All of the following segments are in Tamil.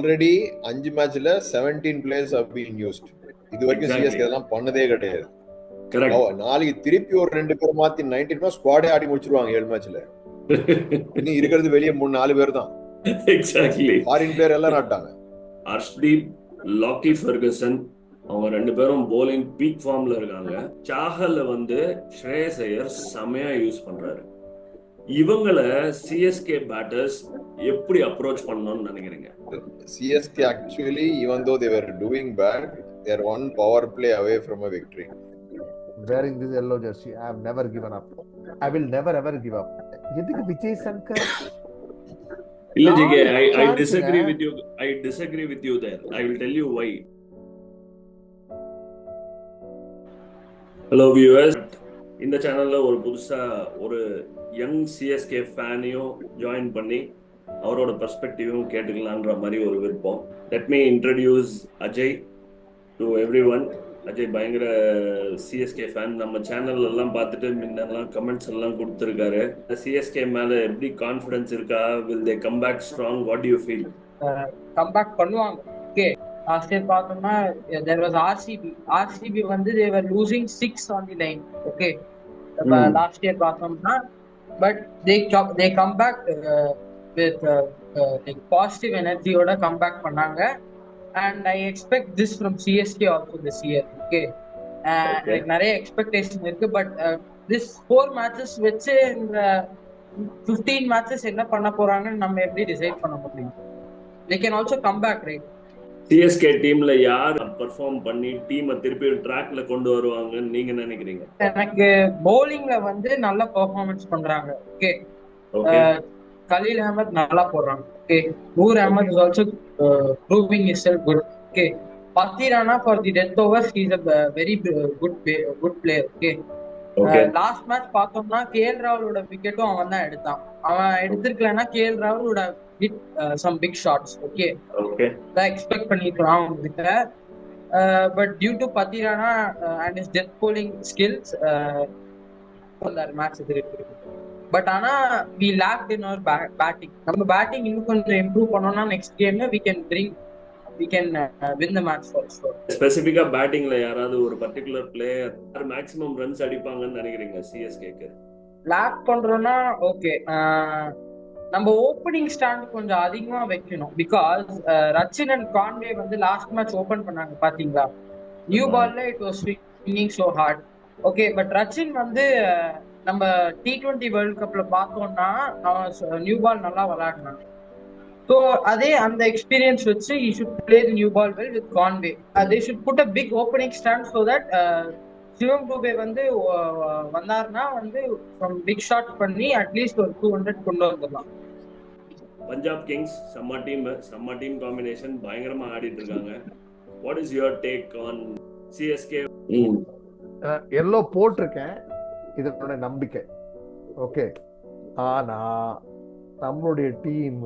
ஆல்ரெடி 5 மேட்ச்ல 17 பிளேயர்ஸ் have been used. இது வரைக்கும் சிஎஸ்கே எல்லாம் பண்ணதே கிடையாது. நாளைக்கு திருப்பி ஒரு 2 பேர் மாத்தி 19 ஸ்குவாடே ஆடி முடிச்சிருவாங்க 7 மேட்ச்ல. இன்னும் இருக்கிறது வெளியே 3-4 பேர் தான். எக்ஸாக்ட்லி. ஃபாரின் பிளேயர் எல்லாம் நாட்டாங்க. ஹர்ஷ்தீப், லாக்கி ஃபெர்குசன் அவங்க 2 பேரும் போலிங் பீக் ஃபார்ம்ல இருக்காங்க. சாஹல்ல ஸ்ரேயஸ் ஐயர் செமையா யூஸ் பண்றாரு. இவங்களை சிஎஸ்கே பேட்டர்ஸ் எப்படி அப்ரோச் பண்ணணும்னு நினைக்கிறீங்க? CSK actually even though they were doing bad, they are one power play away from a victory. Wearing this yellow jersey, I have never given up. I will never ever give up. எதுக்கு விஜய் சங்கர்? இல்ல GK, I disagree with you. I disagree with you there. I will tell you why. Hello viewers. இந்த சேனல்ல ஒரு புதுசா ஒரு யங் சிஎஸ்கே ஃபேனையும் ஜாயின் பண்ணி அவரோட பெர்ஸ்பெக்டிவும் கேட்டுக்கலான்ற மாதிரி ஒரு விருப்பம். Let me introduce Ajay to every one. Ajay பயங்கர சிஎஸ்கே ஃபேன். நம்ம சேனல் எல்லாம் பார்த்துட்டு முன்னெல்லாம் கமெண்ட்ஸ் எல்லாம் கொடுத்துருக்காரு. சிஎஸ்கே மேல எப்படி கான்ஃபிடன்ஸ் இருக்கா? Will they come back strong? What do you feel? Come back பண்ணுவாங்க. ஓகே, லாஸ்ட் இயர் பார்த்தோம்னா there was RCB they were losing 6 on the line. Okay, last year பார்த்தோம்னா but they come back with like positive energy ஓட come back பண்ணாங்க. And I expect this from CSK also this year. Okay, like நிறைய எக்ஸ்பெக்டேஷன் இருக்கு. பட் this 4 matches வச்சு இந்த 15 matches என்ன பண்ண போறாங்கன்னு நம்ம எப்படி டிசைட் பண்ண முடியும்? They can also come back, right? CSK டீம்ல யார் பெர்ஃபார்ம் பண்ணி டீமை திருப்பி ட்ராக்ல கொண்டு வருவாங்கன்னு நீங்க நினைக்கிறீங்க? எனக்கு பவுலிங்ல நல்ல பெர்ஃபார்மன்ஸ் பண்றாங்க. ஓகே, கலீல் அஹமத் நல்லா போடுறாங்க. Okay, Noor Ahmad is also proving himself good. Okay, Pathirana for the death overs he is a very good player. Okay, last match பார்த்தோம்னா கேஎல் ராகுலோட விக்கெட்டும் அவன் தான் எடுத்தான். அவன் எடுத்திருக்கலன்னா கேஎல் ராகுலோட hit some big shots. Okay, I expect பண்ணிக்கலாம் அவங்கிட்ட. But due to Pathirana and his death bowling skills, அந்த மேட்ச் இருக்கு. பட் ஆனா we lacked in our batting. நம்ம பேட்டிங் இன்னும் கொஞ்சம் இம்ப்ரூவ் பண்ணோம்னா நெக்ஸ்ட் கேம்ல we can win the match for sure. ஸ்பெசிபிக்கா பேட்டிங்ல யாராவது ஒரு பர்టిక్యులர் பிளேயர் மேக்ஸिमम ரன்ஸ் அடிப்பாங்கன்னு நினைக்கிறீங்க சிஎஸ்கேக்கு? லாக் பண்றோம்னா ஓகே, நம்ம ஓப்பனிங் ஸ்டாண்ட் கொஞ்சம் அதிகமா வைக்கணும். Because Rachin and Conway last match open பண்ணாங்க பாத்தீங்களா? நியூ பால்ல it was swinging so heart. Okay, but Rachin நம்ம T20 வேர்ல்ட் கப்ல பார்த்தோம்னா அவன் நியூ பால் நல்லா விளையாடினாங்க. ஸோ அதே அந்த எக்ஸ்பீரியன்ஸ் வச்சு he should play the new ball well with Conway. They should put a big opening stand so that சிவம் டூபே வந்தாருன்னா from big shot பண்ணி அட்லீஸ்ட் ஒரு 200 கொண்டு வந்துடலாம். பஞ்சாப் கிங்ஸ் செம்ம டீம் காம்பினேஷன் பயங்கரமா ஆடிட்டு இருக்காங்க. What is your take on CSK? Yellow போட்டிருக்கேன், இது என்னோட நம்பிக்கை. ஓகே, ஆனா நம்மளுடைய டீம்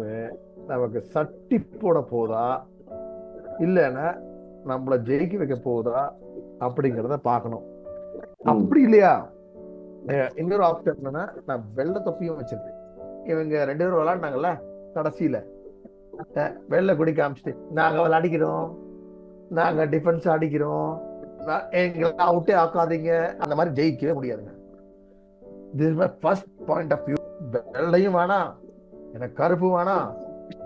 நமக்கு சட்டி போட போதா இல்லைன்னா நம்மள ஜெயிக்க வைக்க போதா அப்படிங்கிறத பார்க்கணும். அப்படி இல்லையா, இன்னொரு ஆப்ஷன் என்னன்னா, நான் வெள்ளை தொப்பியும் வச்சிருக்கேன். இவங்க 2 பேரும் விளையாடினாங்கல்ல கடைசியில, வெள்ளை குடி காமிச்சிட்டு நாங்க விளையாடிக்கிறோம், நாங்க டிஃபென்ஸ் அடிக்கிறோம், எங்களை அவுட்டே ஆக்காதீங்க, அந்த மாதிரி ஜெயிக்கவே முடியாதுங்க. This is my first point of view. வெள்ளையும் வேணாம், எனக்கு கருப்பு வேணாம்,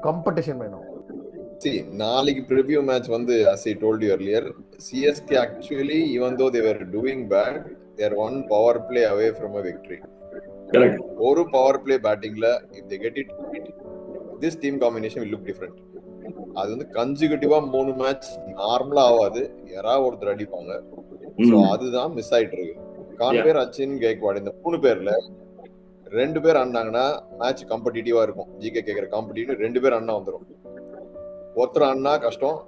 காம்படிஷன் வேணும். நாளைக்கு preview match as I told you earlier, CSK actually even though they were doing bad, they are one power play away from a victory. Correct. ஒரு power play battingல if they get it, this team combination will look different. அது கன்சிக்யூட்டிவா 3 மேட்ச் நார்மலா ஆகாது, யாராவது ஒருத்தர் அடிப்பாங்க. ஸோ அதுதான் மிஸ் ஆயிட்டு இருக்கு. கான்வே, ரச்சின், கெய்க்வாட் இந்த 3 பேர்ல 2 பேர் ஆடினாங்கன்னா மேட்ச் காம்படிட்டிவா இருக்கும். ஜிகே கேட்கிற காம்படிட்டிவ் 2 பேர் அண்ணா வந்துடும். ஒருத்தர் அண்ணா கஷ்டம்.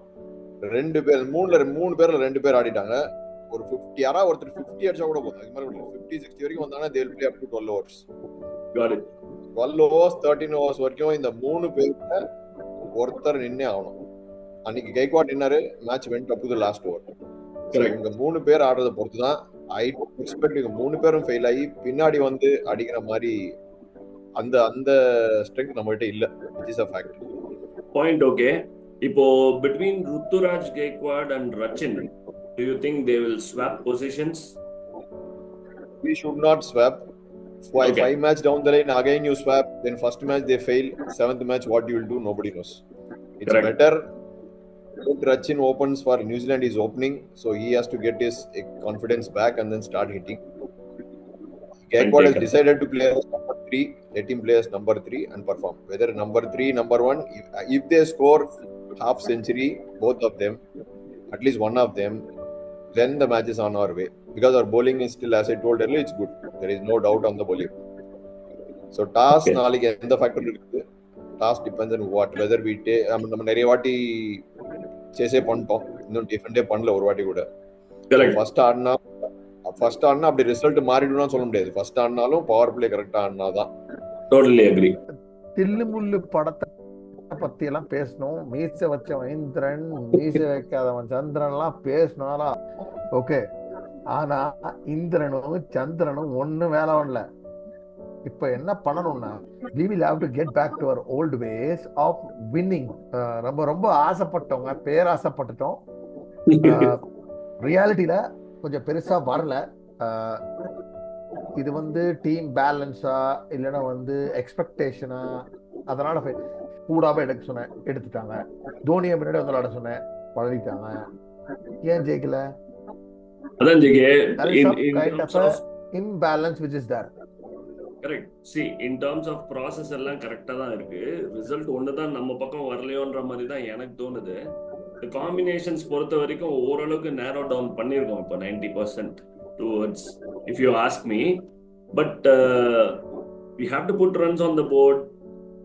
2 பேர் 3 பேர்ல 2 பேர் ஆடிட்டாங்க. ஒரு 50 யாராவது ஒருத்தர் 50 அடிச்சா கூட போதும். அது மாதிரி 50-60 வரைக்கும் வந்தாங்கன்னா they will play up to 12 overs. Got it. 12 overs 13 overs வரைக்கும் இந்த 3 பேர்ல ஒருத்தர் நின்னே ஆகணும். அன்னைக்கு கெய்க்வாட் நின்னாரு, match went up to the last over. இவங்க 3 பேர் ஆடுறத பொறுத்து தான் ஐ எக்ஸ்பெக்ட் இவங்க 3 பேரும் ஃபெயில் ஆகி பின்னாடி அடிக்கிற மாதிரி அந்த ஸ்ட்ரெங்த் நம்மகிட்ட இல்ல. It is a fact. Point okay. இப்போ between Ruturaj Gaikwad and Rachin, do you think they will swap positions? We should not swap. Okay. 5 match down the line, again you swap. Then first match they fail. 7th match, what you will do, nobody knows. It's Correct. better. If Rachin opens for New Zealand, is opening, so he has to get his confidence back and then start hitting. Gaikwad has decided to play as number 3. Let him play as number 3 and perform. Whether number 3, number 1, if they score half century, both of them, at least one of them, then the match is on our way. Because our bowling is still, as I told earlier, it's good. There is no doubt on the bowling. So toss நாளைக்கு எந்த ஃபேக்டர் இருக்குது. Toss depends on what weather we day. நம்ம நிறைய வாட்டி சேஸே பண்ணிட்டோம், இன்னும் டிஃபெண்டே பண்ணல ஒரு வாட்டி கூட. ஃபர்ஸ்ட் ஆடினா அப்படி ரிசல்ட் மாறிடும்னு சொல்ல முடியாது. ஃபர்ஸ்ட் ஆடினாலும் பவர் பிளே கரெக்டா ஆடினாதான். Totally agri. தில்லுமுள்ளு படத்தை பத்தி எல்லாம் பேசணும். மீச வச்சவன் இந்திரன், மீச வைக்காதவன் சந்திரன் எல்லாம் பேசினாரா? ஓகே, ஆனா இந்திரனும் சந்திரனும் ஒன்னும் வேலை பண்ணல. இப்ப என்ன பண்ணணும்னா, we will have to get back to our old ways of winning. ரொம்ப ரொம்ப ஆசைப்பட்டவங்க பேராசைப்பட்டுட்டோம். ரியாலிட்டியில கொஞ்சம் பெருசா வரல. இது வந்து டீம் பேலன்ஸா இல்லைன்னா வந்து எக்ஸ்பெக்டேஷனா, அதனால கூடாம எடுக்க சொன்னேன், எடுத்துட்டாங்க. தோனியை முன்னாடி வந்து விளையாட சொன்னேன், பழகிட்டாங்க. ஏன் ஜெயிக்கல? அதான் imbalance which is there. Correct. See, in terms of process எல்லாம் கரெக்டா தான் இருக்கு. ரிசல்ட் ஒண்ணுதான் நம்ம பக்கம் வரலையோன்ற மாதிரி தான் எனக்கு தோணுது. காம்பினேஷன்ஸ் பொறுத்த வரைக்கும் ஓரளவுக்கு நேரோ டவுன் பண்ணிருக்கோம் இப்போ 90% towards, if you ask me. But we have to put runs on the board.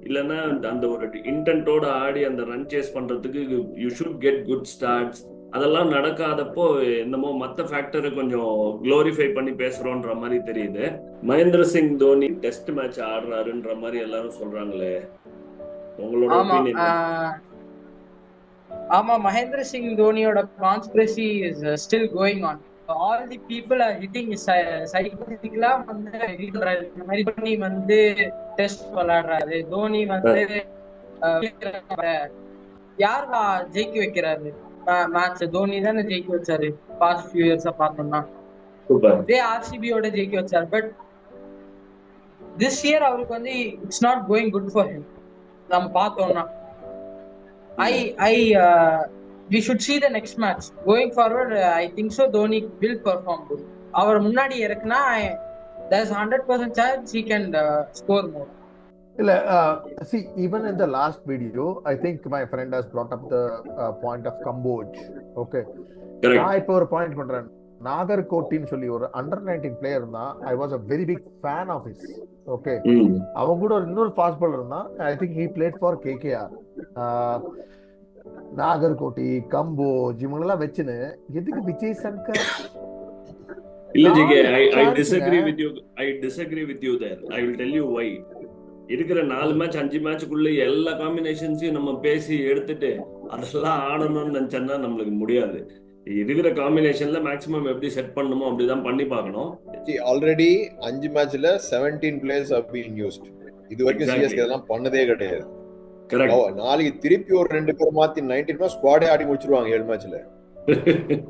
இல்லைன்னா அந்த ஒரு இன்டென்ட்டோட ஆடி அந்த ரன் சேஸ் பண்றதுக்கு you should get good starts. அதெல்லாம் நடக்காதப்போ என்னமோ மற்ற ஃபேக்டரை கொஞ்சம் குளோரிஃபை பண்ணி பேசுறோன்ற மாதிரி தெரியுது. மகேந்திர சிங் தோனி டெஸ்ட் மேட்ச் ஆடுறாருன்ற மாதிரி எல்லாரும் சொல்றாங்களே, உங்களோட ஒப்பீனியன்? ஆமா, மகேந்திர சிங் தோனியோட conspiracy is still going on. All the people are hitting சைக்கிளா வந்து இந்த மாதிரி தோனி வந்து டெஸ்ட் விளையாடுறாரு, தோனி வந்து யார் ஜெயிக்க வைக்கிறாரு மேட்ச்? தோனி தானே ஜெயிக்க வச்சாரு பாஸ்ட் ஃபியூ இயர்ஸா பார்த்தோம்னா. இதே ஆர்சிபியோட ஜெயிக்க வச்சாரு. பட் திஸ் இயர் அவருக்கு வந்து it's not going good for him. நம்ம பார்த்தோம்னா we should see the next match going forward. I think so Dhoni will perform good. அவர் முன்னாடி இருக்குனா there's 100% chance he can score more. இல்ல, see, even in the last video I think my friend has brought up the point of Kamboj. Okay, நான் இப்போ ஒரு பாயிண்ட் பண்றேன். நாகர்கோட்டின்னு சொல்லி ஒரு under 19 பிளேயர் இருந்தான். I was a very big fan of his. Okay, அவன் கூட ஒரு இன்னொரு ஃபாஸ்ட் பாலர் இருந்தான். I think he played for KKR. Nagarkoti, Kamboj இவங்களெல்லாம் வச்சுன்னு எதுக்கு விஜய் சங்கர்? இல்ல GK, I disagree with you there. I will tell you why. இருக்கிற 4 மேட்ச் 5 மேட்சுக்குள்ள எல்லா காம்பினேஷன்ஸையும் நம்ம பேசி எடுத்துட்டு அதெல்லாம் ஆடணும்னு நினைச்சோம்னா நம்மளுக்கு முடியாது. இருக்கிற காம்பினேஷன்ல மேக்ஸிமம் எப்படி செட் பண்ணணுமோ அப்படிதான் பண்ணி பார்க்கணும். ஆல்ரெடி 5 மேட்ச்ல 17 பிளேயர்ஸ் have been used. இது வரைக்கும் சிஎஸ்கே அதெல்லாம் பண்ணதே கிடையாது. நாளைக்கு திருப்பி ஒரு 2 பேர் மாத்தி 19 ஸ்குவாடே ஆடி முடிச்சிருவாங்க 7 மேட்ச்ல.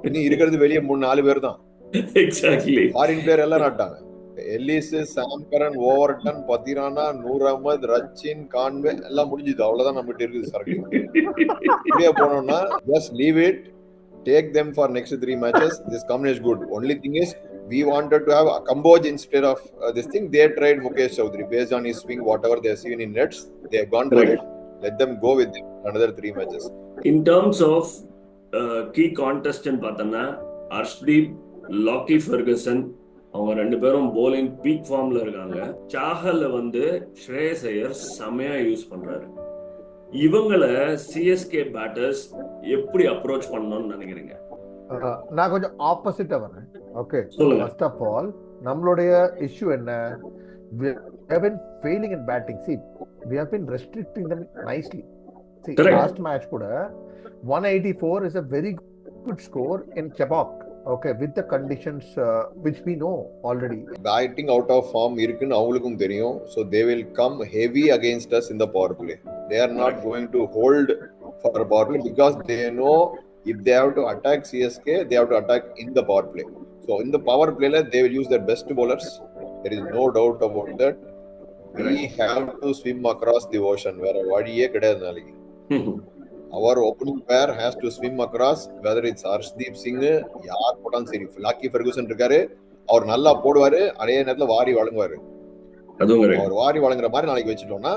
இன்னும் இருக்கிறது வெளியே 3-4 பேர் தான். எக்ஸாக்ட்லி. ஃபாரின் பிளேயர் எல்லாம் நாட்டாங்க. Ellis, Sam Curran, Overton, Pathirana, Noor Ahmad, Rachin, Conway எல்லாம் முடிஞ்சுது. அவ்வளவுதான் நம்மகிட்ட இருக்குது சரக்கு. இப்படியே போனோம்னா just leave it, take them for next 3 matches. This combination is good. Only thing is we wanted to have a Kamboj instead of this thing. They tried Mukesh Choudhary based on his swing, whatever they have seen in nets, they have gone for it. Let them go with another 3 matches. In terms of key contestant பார்த்தனா அர்ஷ்தீப், லாக்கி ஃபெர்குசன், அவங்க 2 பேரும் bowling peak ஃபார்ம்ல இருக்காங்க. சாஹல் வந்து ஸ்ரேயஸ் ஐயர் செமையா யூஸ் பண்றாரு. இவங்களை சிஎஸ்கே பேட்டர்ஸ் எப்படி அப்ரோச் பண்ணணும்னு நினைக்கிறீங்க? நான் கொஞ்சம் ஆப்போசிட்டா வரேன். ஓகே, ஃபர்ஸ்ட் ஆஃப் ஆல் நம்மளுடைய இஷ்யூ என்ன? we have been failing in batting. See, we have been restricting them nicely. See, last match kuda 184 is a very good score in Chebok. Okay, with the conditions which we know already. Batting out of form irukku avulukum theriyum. So they will come heavy against us in the power play. They are not going to hold for a power play because they know if they have to attack CSK, they have to attack in the power play. So in the power play, they will use their best bowlers. There is no doubt about that. We have to swim across the ocean. Where vadiye kedayadhu naliki. Our opening pair has to swim across, whether it's Arshdeep Singh, யார் போட்டாலும் சரி. லாக்கி ஃபெர்குசன் இருக்காரு, அவர் நல்லா போடுவாரு, அதே நேரத்துல வாரி வழங்குவாரு. அவர் வாரி வழங்குற மாதிரி நாளைக்கு வச்சுட்டோம்னா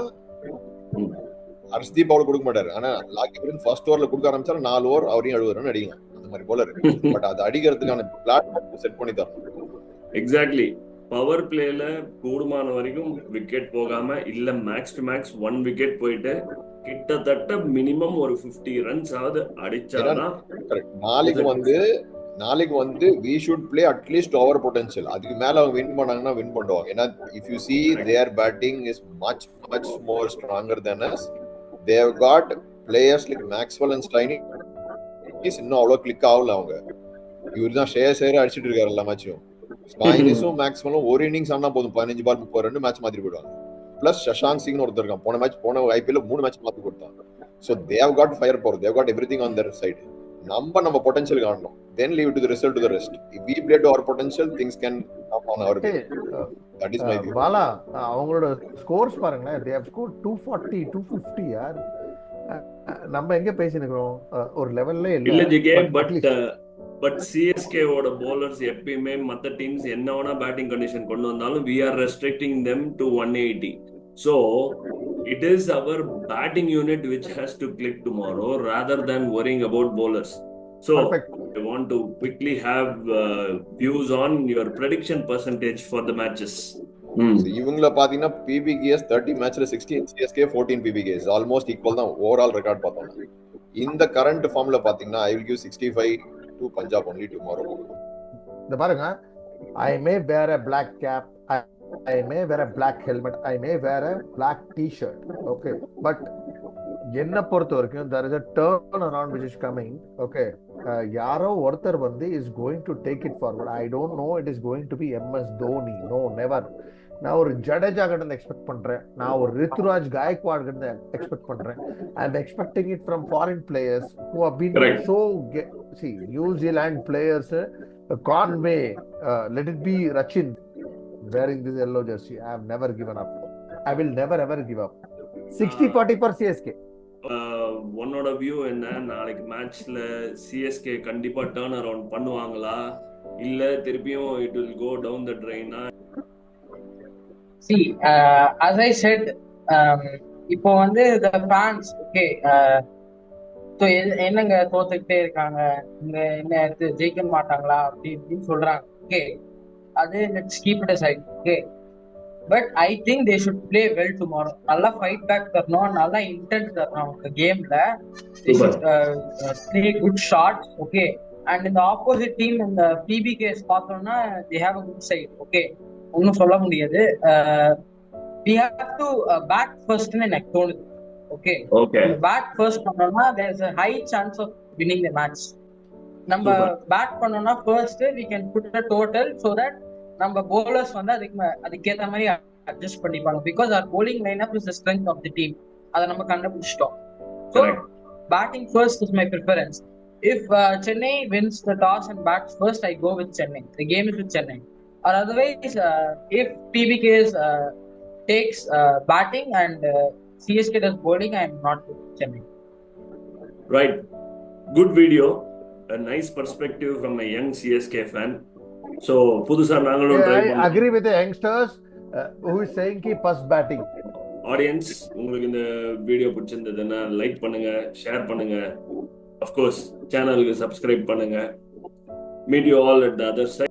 ஹர்ஷ்தீப் அவருக்கு கொடுக்க மாட்டாரு. ஆனா லாக்கி ஃபெர்குசன் ஃபர்ஸ்ட் ஓவர்ல கொடுக்க ஆரம்பிச்சாலும் 4 ஓவர் அவரையும் 70 ரன் அடிக்கலாம். அந்த மாதிரி போலர். பட் அது அடிக்கிறதுக்கான பிளாட்ஃபார்ம் செட் பண்ணி தரணும். எக்ஸாக்ட்லி. பவர் பிளேல கூடுமான வரைக்கும் விக்கெட் போகாம இல்ல மேக்ஸ் டு மேக்ஸ் 1 விக்கெட் போயிட்டு கிட்டத்தட்ட மினிமம் ஒரு 50 ரன்ஸ் ஆவது அடிச்சாதான் நாளைக்கு வந்து we should play at least to our potential. அதுக்கு மேல அவங்க வின் பண்ணாங்கன்னா வின் பண்ணுவாங்க. ஏன்னா if you see their batting is much more stronger than us. They have got players like Maxwell and Steiny இன்னும் அவ்வளவு கிளிக் ஆகல. அவங்க இவருதான் ஷேர் அடிச்சிட்டு இருக்காரு எல்லா மேட்சும். ஸ்டைனிஸும் மேக்ஸ்வெல்லும் ஒரு இன்னிங்ஸ் ஆனா போதும் 15 பால் 30 ரன் மேட்ச் மாத்தி போயிடுவாங்க. பிளஸ் சஷாங்க் சிங் ஒருத்தர் இருக்கான், போன ஐபிஎல் 3 மேட்ச் மாத்தி கொடுத்தாங்க. So they have got fire power, they have got everything on their side. நம்ம பொட்டன்ஷியல் காணணும், then leave to the result to the rest. If we play to our potential, things can come on our way. That is my view. Bala, அவங்களோட ஸ்கோர்ஸ் பாருங்க, they have scored 240 250 யார். நம்ம எங்க பேசினோம் ஒரு லெவல்ல இல்ல ஜிகே. பட் சிஎஸ்கே ஓட bowlers எப்பயுமே மத்த டீம்ஸ் என்ன வேணா பேட்டிங் கண்டிஷன் கொண்டு வந்தாலும் we are restricting them to 180. So it is our batting unit which has to click tomorrow rather than worrying about bowlers. So perfect. I want to quickly have views on your prediction percentage for the matches. இவங்கள பாத்தீங்கன்னா PBKs 30 மேட்ச்ல 16, CSK 14 PBKs ஆல்மோஸ்ட் ஈக்குவல் தான். ஓவரால் ரெக்கார்ட் பார்த்தோம்னா இந்த கரண்ட் ஃபார்ம்ல பாத்தீங்கன்னா I will give 65 to Punjab only tomorrow. இந்த பாருங்க, I may wear a black cap, I may wear a black helmet, I may wear a black t-shirt, okay, but என்ன பொறுத்த வரைக்கும் there is a turn around which is coming, okay. யாரோ ஒருத்தர் வந்து is going to take it forward. I don't know it is going to be MS Dhoni, no, never. நான் ஒரு ஜடேஜா கிட்ட எக்ஸ்பெக்ட் பண்றேன், நான் ஒரு ரித்துராஜ் காயக்வாட் கிட்ட எக்ஸ்பெக்ட் பண்றேன். I am expecting it from foreign players who have been so see New Zealand players, Conway, let it be Rachin wearing this yellow jersey. I have never given up, I will never ever give up. 60-40 for CSK. உன்னோட வியூ என்ன? நாளைக்கு மேட்ச்ல சிஎஸ்கே கண்டிப்பா டர்ன் அரவுண்ட் பண்ணுவாங்களா இல்ல திருப்பியும் it will go down the drain? See, as I said, இப்போ வந்து the fans, okay, so என்னங்க தோத்துக்கிட்டே இருக்காங்க, இங்க என்ன ஜெயிக்க மாட்டாங்களா அப்படின்னு சொல்றாங்க. ஓகே, அது let's keep it aside, okay. But I think they should play well tomorrow. நல்லா ஃபைட் பேக் தரணும், நல்லா இன்டென்ட் தரணும் அவங்க கேம்ல. They should play good shots, okay. And in the opposite team, இந்த PBKs பார்த்தோம்னா they have a good side, okay. ஒன்னும் சொல்ல முடியாது. We have to bat first ன்னு எனக்கு தோணுது, okay. Bat first பண்ணோம்னா there is a high chance of winning the match. நம்ம bat பண்ணோம்னா first we can put a total so that நம்ம bowlers வந்து அதுக்கேற்ற மாதிரி அட்ஜஸ்ட் பண்ணிப்பாங்க. Because our bowling lineup is the strength of the team. அதை நம்ம கண்டுபிடிச்சிட்டோம். So batting first is my preference. If Chennai wins the toss and bats first, I go with Chennai. The game is with Chennai. Or otherwise, if PBKs takes batting and CSK does bowling, I am not with Chennai. Right. Good video. A nice perspective from a young CSK fan. So புதுசா நாங்களும் ட்ரை பண்ணோம். I agree with the youngsters who is saying ki first batting. Audience, உங்களுக்கு இந்த வீடியோ பிடிச்சிருந்ததுன்னா லைக் பண்ணுங்க, ஷேர் பண்ணுங்க, of course சேனலுக்கு சப்ஸ்கிரைப் பண்ணுங்க. Meet you all at the other side.